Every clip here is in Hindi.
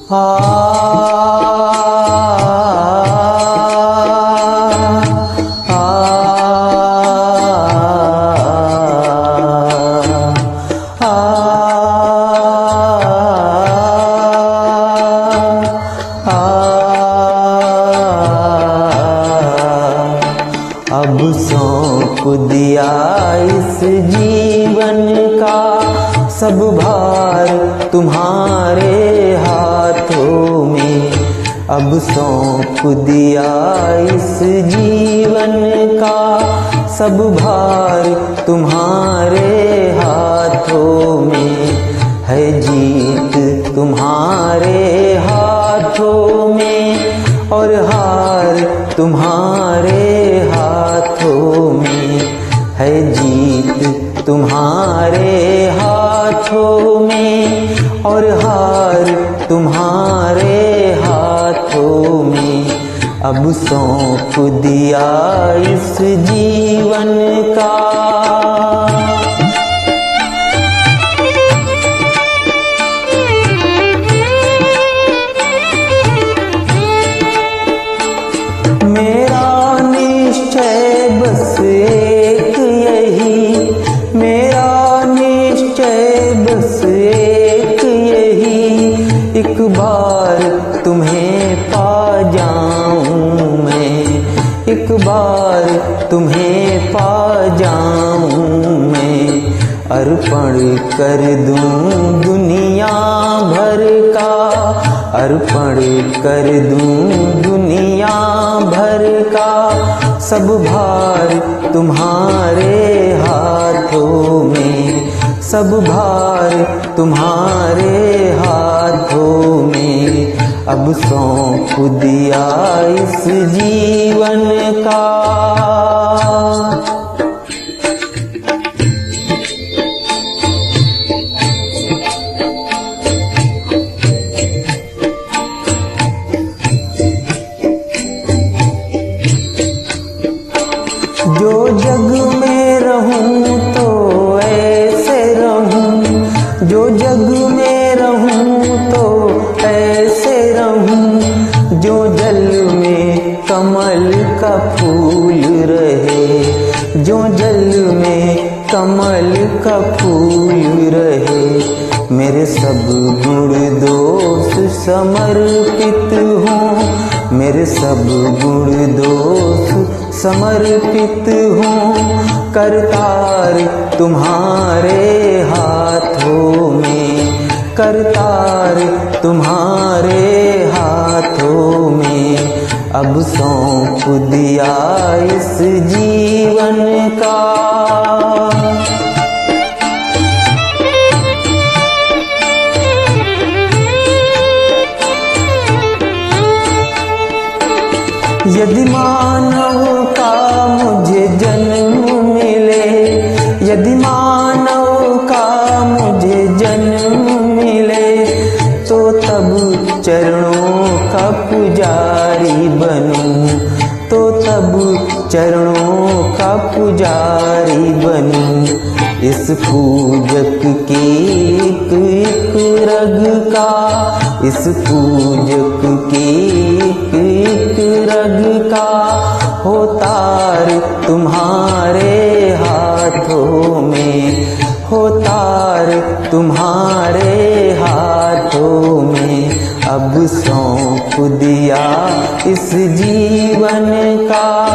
अब सौंप दिया इस जीवन का सब भार तुम्हारे हाथों में। अब सौंप दिया इस जीवन का सब भार तुम्हारे हाथों में। है जीत तुम्हारे हाथों में और हार तुम्हारे हाथों में। है जीत तुम्हारे हाथों में और हार तुम्हारे हाथों में। अब सौंप दिया इस जीवन का। मेरा निश्चय बस एक यही, मेरा निश्चय बस एक यही, एक बार तुम्हें पा जाऊं मैं। एक बार तुम्हें पा जाऊं मैं। अर्पण कर दूं दुनिया भर का, अर्पण कर दूं दुनिया भर का सब भार तुम्हारे हाथों में। सब भार तुम्हारे हाथों में। अब सौंप दिया इस जीवन का। जो जग में रहूं तो ऐसे रहूं, जो जग में रहूं तो ऐसे रहूं। जो जल में कमल का फूल रहे, जो जल में कमल का फूल रहे। मेरे सब गुण दोष समर्पित हों, मेरे सब गुण दोष समर्पित हों। करतार तुम्हारे हाथों में, करतार तुम्हारे हाथों में। अब सौंप दिया इस जीवन का। यदि मानव का मुझे जन्म मिले, यदि मानव का मुझे जन्म मिले, तो तब चरणों का पुजारी बनूं, तो तब चरणों का पुजारी बनूं। इस पूजक की एक एक रग का, इस पूजक की एक एक रग का हो तार तुम्हारे हाथों में। हो तार तुम्हारे हाथों में। अब सौंप दिया इस जीवन का।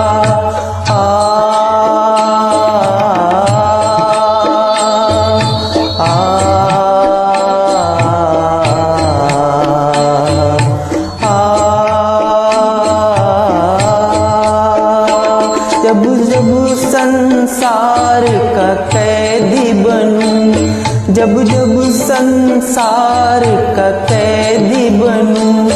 जब जब संसार का कैदी बनूं, जब जब संसार का कैदी बनूं।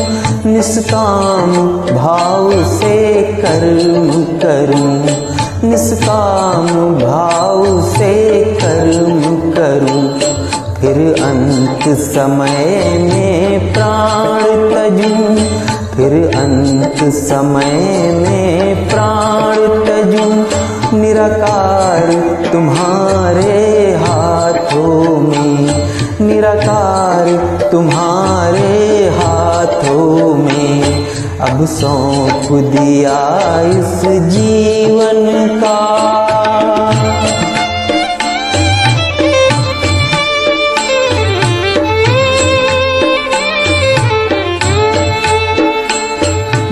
निष्काम भाव से कर्म करूं, निष्काम भाव से कर्म करूं। फिर अंत समय में प्राण तजूं, फिर अंत समय में प्राण तजूं। निराकार तुम्हारे हाथों में, निराकार तुम्हारे हाथ अब सौंप दिया इस जीवन का।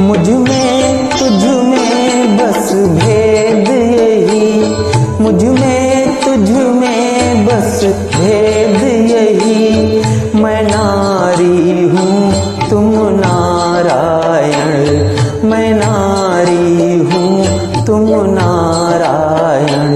मुझ में तुझ में बस भेद यही, मुझ में तुझ में बस भेद यही। मैं नारी हूँ तुम नारायण, मैं नारी हूँ तुम नारायण।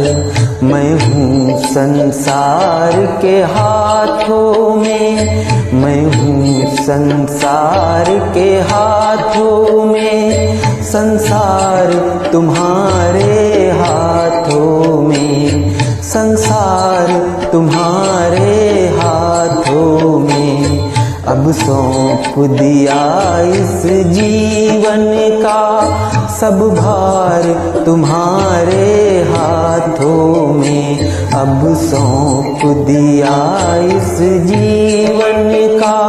मैं हूँ संसार के हाथों में, मैं हूँ संसार के हाथों में। संसार तुम्हारे हाथों में, संसार तुम्हारे हाथों में। अब सौंप दिया इस जीवन का सब भार तुम्हारे हाथों में। अब सौंप दिया इस जीवन का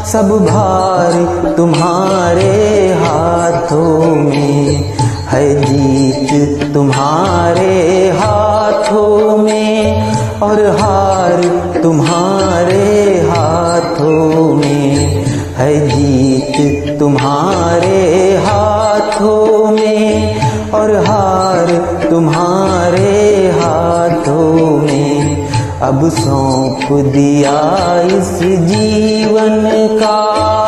सब भार तुम्हारे हाथों में। है जीत तुम्हारे हाथों में और हार तुम्हारे हाथों में। है जीत तुम्हारे हाथों में और हार तुम्हारे हाथों में। अब सौंप दिया इस जीवन का।